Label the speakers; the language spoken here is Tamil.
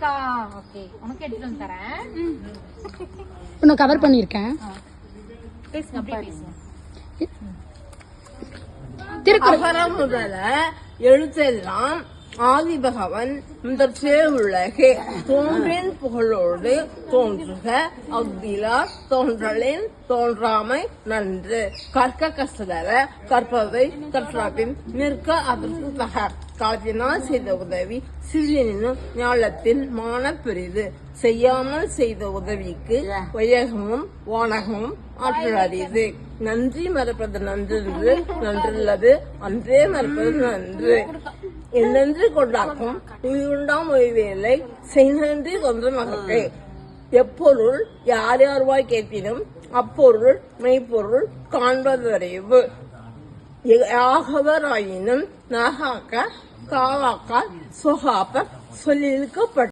Speaker 1: இருக்கா? ஓகே, உனக்கு எடுத்துட்டு வந்து தரேன்.
Speaker 2: உன்னை கவர் பண்ணிருக்கேன்.
Speaker 1: பேசுங்க, அப்படியே பேசுங்க.
Speaker 3: அகரம் முதல எழுத்தெல்லாம் ஆதி பகவன் முதற்றே உலகே தோன்றின் புகழோடு தோன்றுக அவ்விலா தோன்றலின் தோன்றாமை நன்று கற்க கஷ்டதர கற்பவை கற்றாபின் நிற்க அதற்கு தக காற்றினால் செய்த உதவி சிறியனும் ஞாலத்தின் மான பெரிது செய்யாமல் செய்த உதவிக்கு வையகமும் வானகமும் ஆற்றல் அறியுது நன்றி மறப்பது நன்றென்று நன்றுள்ளது அன்றே மறப்பது நன்று என்னென்று கொண்டாக்கும் உயிருண்டாம் ஓய்வேலை செய்நன்றி கொன்ற மகத்தை எப்பொருள் யார் யார்வாய் கேட்பினும் அப்பொருள் மெய்ப்பொருள் காண்பதறிவு ஆகவராயினும் நாகாக்க காவாக்க சொகாப்ப சொல்லியிருக்கப்பட்ட